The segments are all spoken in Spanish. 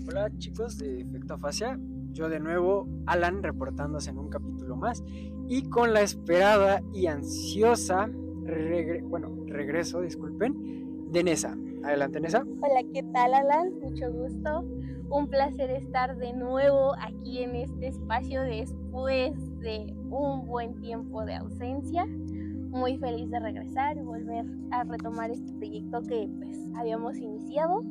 Hola chicos de Efecto Afasia, yo de nuevo, Alan, reportándose en un capítulo más y con la esperada y ansiosa regreso, disculpen, de Nessa. Adelante, Nessa. Hola, ¿qué tal, Alan? Mucho gusto. Un placer estar de nuevo aquí en este espacio después de un buen tiempo de ausencia. Muy feliz de regresar y volver a retomar este proyecto que pues habíamos iniciado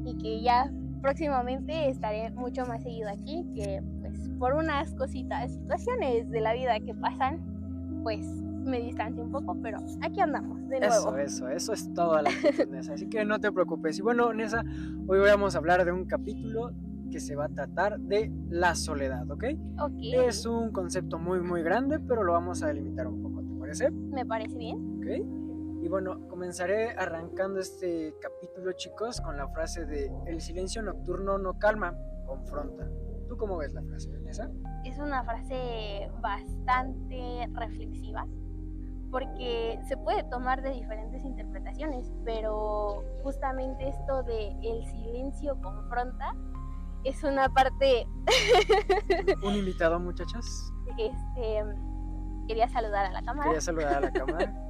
y que ya próximamente estaré mucho más seguido aquí, que pues por unas situaciones de la vida que pasan, pues me distancio un poco, pero aquí andamos de nuevo. Eso es toda la actitud, Nessa, así que no te preocupes. Y bueno, Nessa, hoy vamos a hablar de un capítulo que se va a tratar de la soledad, ¿ok? Ok, Es un concepto muy grande, pero lo vamos a delimitar un poco, ¿te parece? me parece bien. ¿Ok? Y bueno, comenzaré arrancando este capítulo, chicos, con la frase de el silencio nocturno no calma, confronta. ¿Tú cómo ves la frase, Vanessa? Es una frase bastante reflexiva porque se puede tomar de diferentes interpretaciones, pero justamente esto de el silencio confronta es una parte. Un invitado, muchachas. este Quería saludar a la cámara. Quería saludar a la cámara.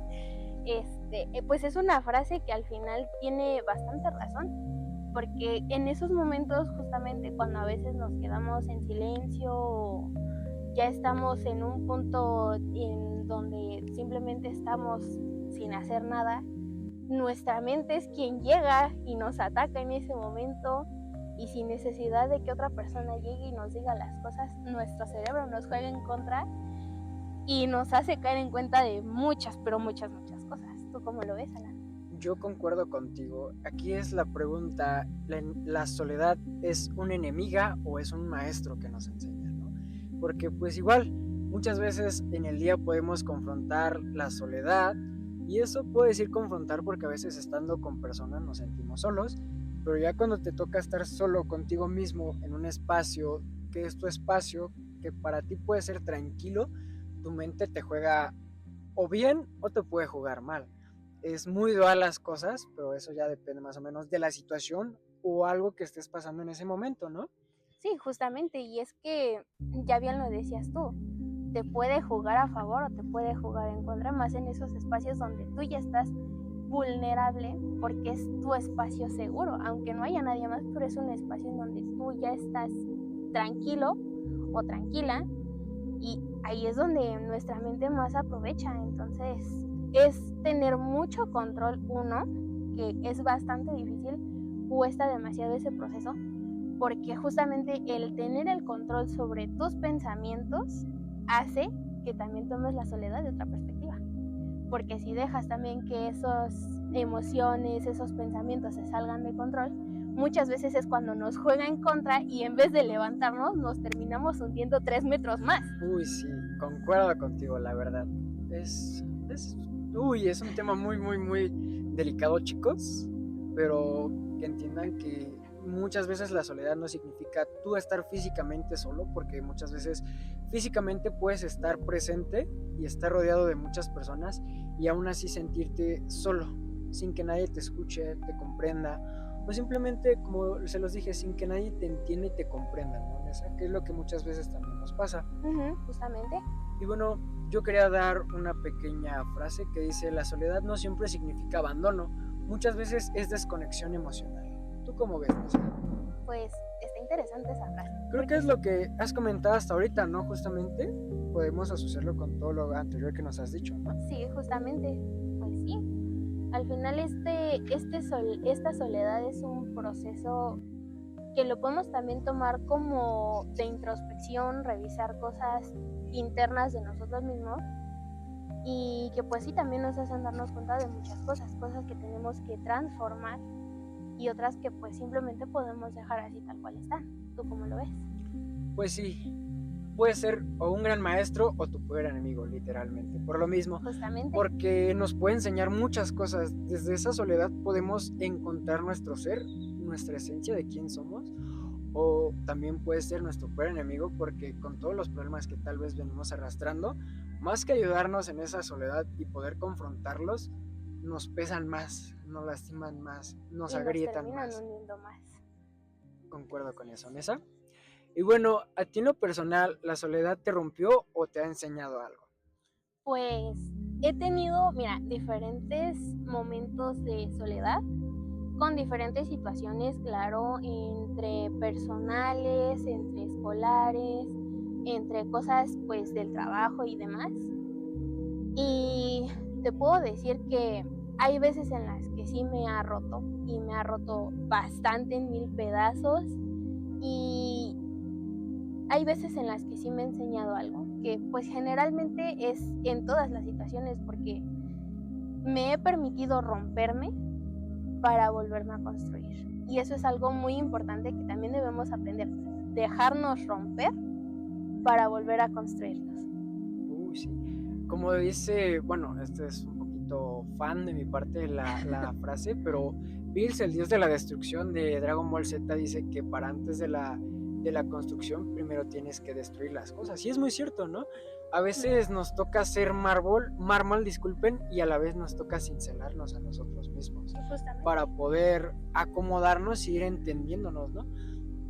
Pues es una frase que al final tiene bastante razón, porque en esos momentos justamente cuando a veces nos quedamos en silencio, ya estamos en un punto en donde simplemente estamos sin hacer nada, nuestra mente es quien llega y nos ataca en ese momento, y sin necesidad de que otra persona llegue y nos diga las cosas, nuestro cerebro nos juega en contra y nos hace caer en cuenta de muchas, pero muchas cosas. ¿Tú cómo lo ves, Alan? Yo concuerdo contigo. Aquí es la pregunta, ¿la soledad es una enemiga o es un maestro que nos enseña, ¿no? Porque pues igual, muchas veces en el día podemos confrontar la soledad, y eso puede decir confrontar porque a veces estando con personas nos sentimos solos, pero ya cuando te toca estar solo contigo mismo en un espacio que es tu espacio, que para ti puede ser tranquilo, tu mente te juega o bien o te puede jugar mal. Es muy dual las cosas, pero eso ya depende más o menos de la situación o algo que estés pasando en ese momento, ¿no? Sí, justamente, y es que ya bien lo decías tú, te puede jugar a favor o te puede jugar en contra, más en esos espacios donde tú ya estás vulnerable porque es tu espacio seguro, aunque no haya nadie más, pero es un espacio en donde tú ya estás tranquilo o tranquila, y ahí es donde nuestra mente más aprovecha. Entonces es tener mucho control, uno, que es bastante difícil, cuesta demasiado ese proceso, porque justamente el tener el control sobre tus pensamientos hace que también tomes la soledad de otra perspectiva, porque si dejas también que esas emociones, esos pensamientos se salgan de control, muchas veces es cuando nos juega en contra y en vez de levantarnos nos terminamos hundiendo 3 metros más. Uy, sí, concuerdo contigo, la verdad. Es, es un tema muy delicado, chicos, pero que entiendan que muchas veces la soledad no significa tú estar físicamente solo, porque muchas veces físicamente puedes estar presente y estar rodeado de muchas personas y aún así sentirte solo, sin que nadie te escuche, te comprenda, o simplemente, como se los dije, sin que nadie te entienda y te comprenda, ¿no, Nessa? Que es lo que muchas veces también nos pasa. Justamente. Y bueno, yo quería dar una pequeña frase que dice, la soledad no siempre significa abandono, muchas veces es desconexión emocional. ¿Tú cómo ves, Nessa? Pues está interesante esa frase. Creo que es lo que has comentado hasta ahorita, ¿no? Justamente podemos asociarlo con todo lo anterior que nos has dicho, ¿no? Sí, justamente, pues sí. Al final esta soledad es un proceso que lo podemos también tomar como de introspección, revisar cosas internas de nosotros mismos, y que pues sí también nos hacen darnos cuenta de muchas cosas que tenemos que transformar y otras que pues simplemente podemos dejar así tal cual están. ¿Tú cómo lo ves? Pues sí, puede ser o un gran maestro o tu peor enemigo, literalmente. Por lo mismo, Justamente. porque nos puede enseñar muchas cosas. Desde esa soledad podemos encontrar nuestro ser, nuestra esencia de quién somos, o también puede ser nuestro peor enemigo porque con todos los problemas que tal vez venimos arrastrando, más que ayudarnos en esa soledad y poder confrontarlos, nos pesan más, nos lastiman más, nos Y nos agrietan terminan más. hundiendo más. concuerdo con eso, Nessa. Y bueno, a ti en lo personal, ¿la soledad te rompió o te ha enseñado algo? Pues he tenido, mira, diferentes momentos de soledad con diferentes situaciones, claro, entre personales, entre escolares, entre cosas pues del trabajo y demás. Y te puedo decir que hay veces en las que sí me ha roto y me ha roto bastante en mil pedazos y hay veces en las que sí me ha enseñado algo, que pues generalmente es en todas las situaciones porque me he permitido romperme para volverme a construir. Y eso es algo muy importante que también debemos aprender, dejarnos romper para volver a construirnos. Uy, sí. Como dice, bueno, este es un poquito fan de mi parte la frase, pero Bills, el dios de la destrucción de Dragon Ball Z, dice que para antes de la construcción primero tienes que destruir las cosas. Y es muy cierto, ¿no? A veces nos toca hacer mármol, disculpen, y a la vez nos toca cincelarnos a nosotros mismos Justamente. para poder acomodarnos y ir entendiéndonos, ¿no?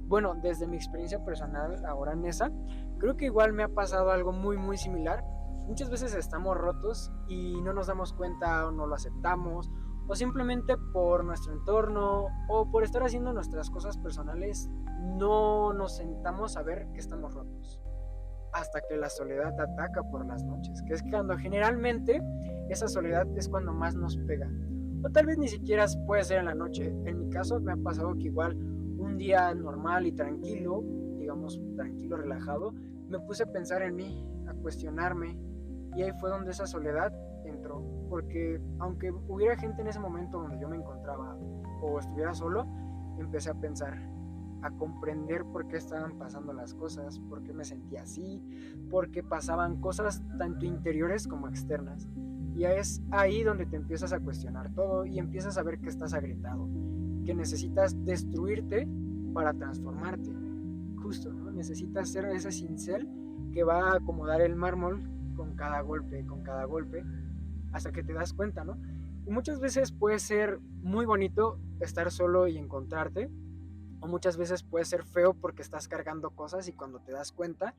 Bueno, desde mi experiencia personal ahora en esa, creo que igual me ha pasado algo muy, muy similar. Muchas veces estamos rotos y no nos damos cuenta o no lo aceptamos, o simplemente por nuestro entorno o por estar haciendo nuestras cosas personales, no nos sentamos a ver que estamos rotos. Hasta que la soledad ataca por las noches, que es cuando generalmente esa soledad es cuando más nos pega. O tal vez ni siquiera puede ser en la noche. En mi caso me ha pasado que igual un día normal y tranquilo, digamos tranquilo, relajado, me puse a pensar en mí, a cuestionarme, y ahí fue donde esa soledad entró, porque aunque hubiera gente en ese momento donde yo me encontraba o estuviera solo, empecé a pensar, a comprender por qué estaban pasando las cosas, por qué me sentía así, por qué pasaban cosas tanto interiores como externas. Y es ahí donde te empiezas a cuestionar todo y empiezas a ver que estás agrietado, que necesitas destruirte para transformarte. Justo, ¿no? Necesitas ser ese cincel que va a acomodar el mármol con cada golpe, hasta que te das cuenta, ¿no? Y muchas veces puede ser muy bonito estar solo y encontrarte, o muchas veces puede ser feo porque estás cargando cosas y cuando te das cuenta,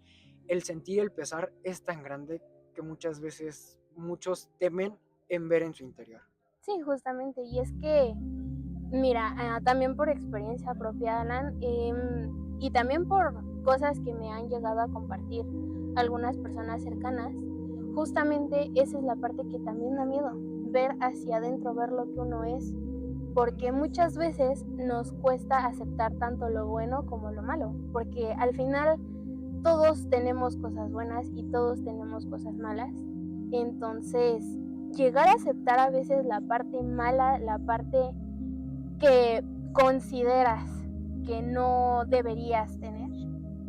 el sentir el pesar es tan grande que muchas veces muchos temen en ver en su interior. Sí, justamente. Y es que, mira, también por experiencia propia, Alan, y también por cosas que me han llegado a compartir algunas personas cercanas, justamente esa es la parte que también da miedo, ver hacia adentro, ver lo que uno es, porque muchas veces nos cuesta aceptar tanto lo bueno como lo malo, porque al final todos tenemos cosas buenas y todos tenemos cosas malas, entonces llegar a aceptar a veces la parte mala, la parte que consideras que no deberías tener,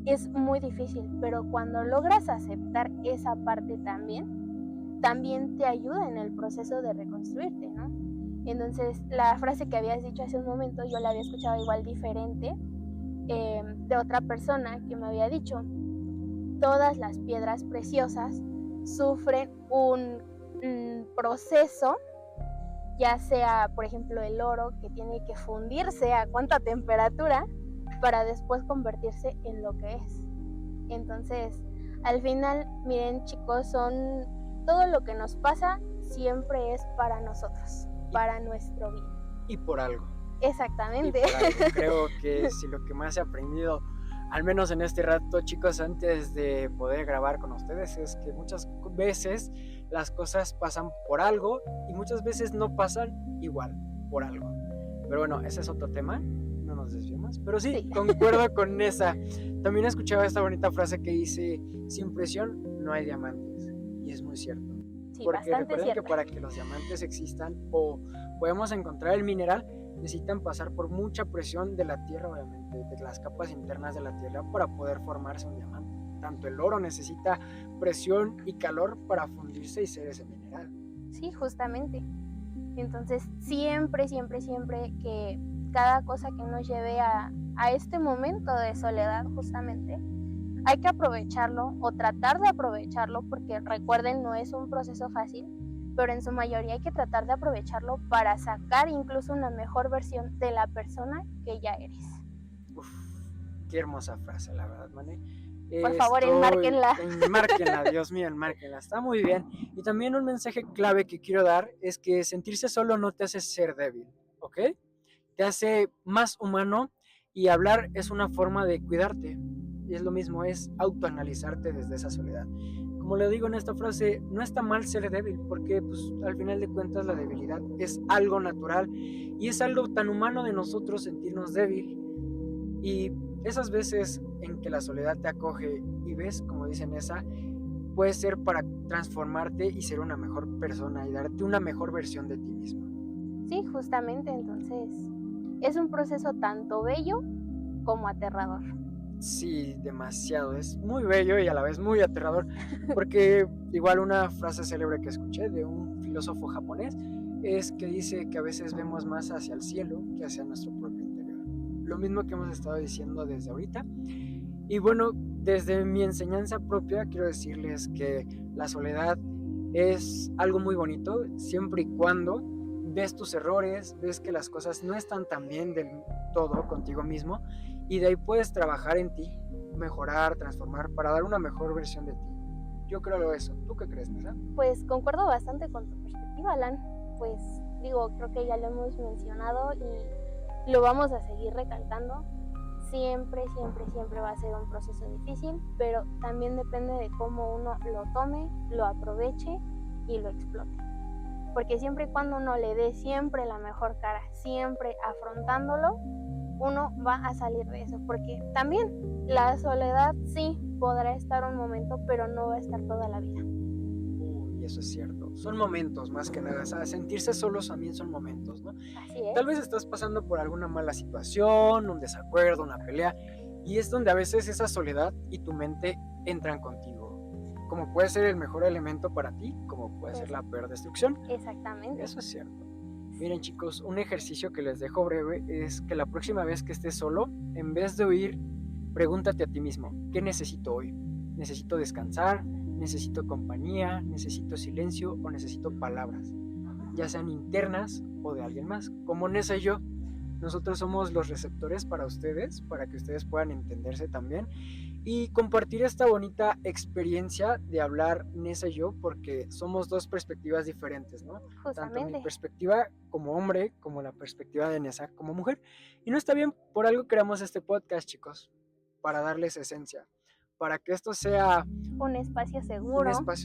es muy difícil, pero cuando logras aceptar esa parte también te ayuda en el proceso de reconstruirte, ¿no? Entonces, la frase que habías dicho hace un momento, yo la había escuchado igual diferente, de otra persona que me había dicho, todas las piedras preciosas sufren un proceso, ya sea, por ejemplo, el oro, que tiene que fundirse a cuánta temperatura para después convertirse en lo que es. Entonces, al final, miren, chicos, todo lo que nos pasa siempre es para nosotros, para nuestro bien. Y por algo. Exactamente. Y por algo. Creo que si lo que más he aprendido, al menos en este rato, chicos, antes de poder grabar con ustedes, es que muchas veces las cosas pasan por algo y muchas veces no pasan igual por algo. Pero bueno, ese es otro tema, no nos desviemos. Pero sí, concuerdo con esa. También he escuchado esta bonita frase que dice, sin presión no hay diamantes. Y es muy cierto. Sí, porque recuerden cierto. que para que los diamantes existan o podemos encontrar el mineral, necesitan pasar por mucha presión de la tierra, obviamente, de las capas internas de la tierra para poder formarse un diamante. Tanto el oro necesita presión y calor para fundirse y ser ese mineral. Sí, justamente. Entonces, siempre, siempre, siempre que cada cosa que nos lleve a este momento de soledad, justamente, hay que aprovecharlo o tratar de aprovecharlo, porque recuerden, no es un proceso fácil, pero en su mayoría hay que tratar de aprovecharlo para sacar incluso una mejor versión de la persona que ya eres. Uf, Qué hermosa frase, la verdad, Mane. Por favor, enmárquenla. Enmárquenla, Dios mío, enmárquenla. Está muy bien. Y también un mensaje clave que quiero dar es que sentirse solo no te hace ser débil, ¿ok? Te hace más humano y hablar es una forma de cuidarte. Y es lo mismo, es autoanalizarte desde esa soledad. Como le digo en esta frase, no está mal ser débil, porque pues, al final de cuentas la debilidad es algo natural y es algo tan humano de nosotros sentirnos débil. Y esas veces en que la soledad te acoge y ves, como dicen esa, puede ser para transformarte y ser una mejor persona y darte una mejor versión de ti mismo. Sí, justamente, entonces es un proceso tanto bello como aterrador. Sí, demasiado, es muy bello y a la vez muy aterrador, porque igual una frase célebre que escuché de un filósofo japonés es que dice que a veces vemos más hacia el cielo que hacia nuestro propio interior. Lo mismo que hemos estado diciendo desde ahorita. Y bueno, desde mi enseñanza propia quiero decirles que la soledad es algo muy bonito siempre y cuando ves tus errores, ves que las cosas no están tan bien del todo contigo mismo y de ahí puedes trabajar en ti, mejorar, transformar para dar una mejor versión de ti. Yo creo eso. ¿Tú qué crees, Nessa? Pues concuerdo bastante con tu perspectiva, Alan. Pues digo, creo que ya lo hemos mencionado y lo vamos a seguir recalcando. Siempre, siempre, siempre va a ser un proceso difícil, pero también depende de cómo uno lo tome, lo aproveche y lo explote. Porque siempre y cuando uno le dé siempre la mejor cara, siempre afrontándolo, uno va a salir de eso. Porque también la soledad sí podrá estar un momento, pero no va a estar toda la vida. Y eso es cierto. Son momentos más que nada. O sea, sentirse solos también son momentos, ¿no? Así es. Tal vez estás pasando por alguna mala situación, un desacuerdo, una pelea, y es donde a veces esa soledad y tu mente entran contigo. Como puede ser el mejor elemento para ti, como puede ser la peor destrucción. Exactamente. Eso es cierto. Miren, chicos, un ejercicio que les dejo breve es que la próxima vez que estés solo, en vez de huir, pregúntate a ti mismo, ¿qué necesito hoy? ¿Necesito descansar? ¿Necesito compañía? ¿Necesito silencio? ¿O necesito palabras? Ya sean internas o de alguien más. Como Nessa y yo, nosotros somos los receptores para ustedes, para que ustedes puedan entenderse también y compartir esta bonita experiencia de hablar Nessa y yo, porque somos dos perspectivas diferentes, ¿no? Justamente. Tanto mi perspectiva como hombre, como la perspectiva de Nessa como mujer. Y no está bien, por algo creamos este podcast, chicos, para darles esencia, para que esto sea un espacio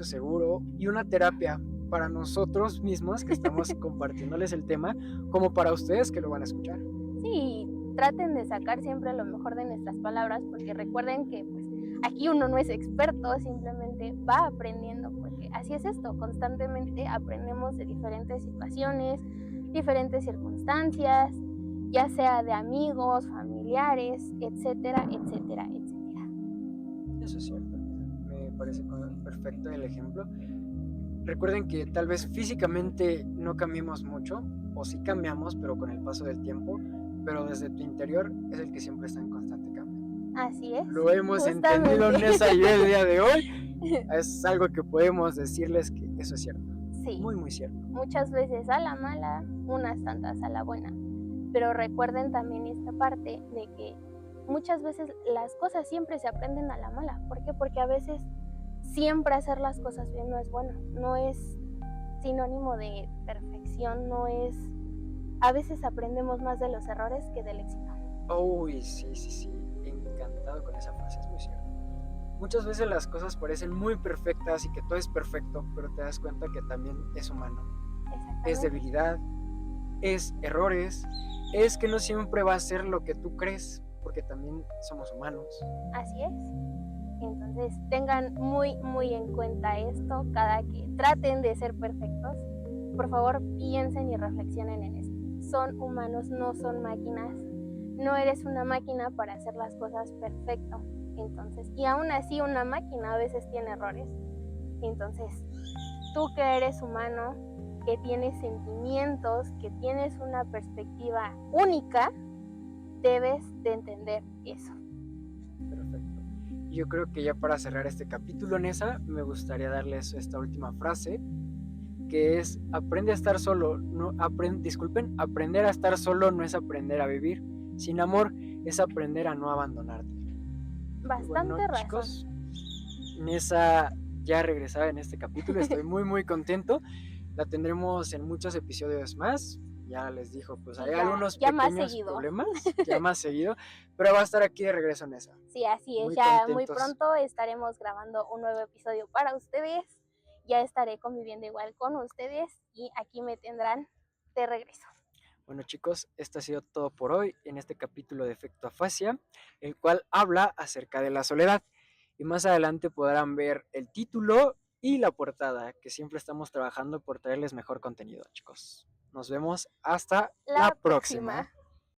seguro y una terapia para nosotros mismos que estamos compartiéndoles el tema, como para ustedes que lo van a escuchar. Sí, traten de sacar siempre lo mejor de nuestras palabras, porque recuerden que pues aquí uno no es experto, simplemente va aprendiendo, porque así es esto, constantemente aprendemos de diferentes situaciones, diferentes circunstancias, ya sea de amigos, familiares, etcétera, etcétera, etcétera. Eso es cierto, me parece perfecto el ejemplo. Recuerden que tal vez físicamente no cambiemos mucho, o sí cambiamos, pero con el paso del tiempo, pero desde tu interior es el que siempre está en constante cambio. Así es. Lo hemos entendido Nessa y yo el día de hoy. Es algo que podemos decirles que eso es cierto. Sí. Muy, muy cierto. Muchas veces a la mala, unas tantas a la buena. Pero recuerden también esta parte de que muchas veces las cosas siempre se aprenden a la mala. ¿Por qué? Porque a veces siempre hacer las cosas bien no es bueno, no es sinónimo de perfección, no es... A veces aprendemos más de los errores que del éxito. Uy, sí, encantado con esa frase, es muy cierto. Muchas veces las cosas parecen muy perfectas y que todo es perfecto, pero te das cuenta que también es humano. Es debilidad, es errores, es que no siempre va a ser lo que tú crees, porque también somos humanos. Así es. Entonces tengan muy, muy en cuenta esto cada que traten de ser perfectos. Por favor, piensen y reflexionen en esto. Son humanos, no son máquinas. No eres una máquina para hacer las cosas perfecto. Entonces, y aún así una máquina a veces tiene errores. Entonces, tú que eres humano, que tienes sentimientos, que tienes una perspectiva única, debes de entender eso. Perfecto. Yo creo que ya para cerrar este capítulo, Nessa, me gustaría darles esta última frase, que es: aprende a estar solo, aprender a estar solo no es aprender a vivir. Sin amor es aprender a no abandonarte. Y bueno, Bastante razón. chicos, Nessa ya regresaba en este capítulo, estoy muy contento. La tendremos en muchos episodios más. Ya les dijo, pues Sí, hay algunos ya más pequeños seguido. problemas, ya más seguido, pero va a estar aquí de regreso Nessa. Sí, así es. Muy Ya muy contentos. pronto estaremos grabando un nuevo episodio para ustedes. Ya estaré conviviendo igual con ustedes y aquí me tendrán de regreso. Bueno chicos, esto ha sido todo por hoy en este capítulo de Efecto Afasia, el cual habla acerca de la soledad. Y más adelante podrán ver el título y la portada, que siempre estamos trabajando por traerles mejor contenido, chicos. Nos vemos hasta la próxima.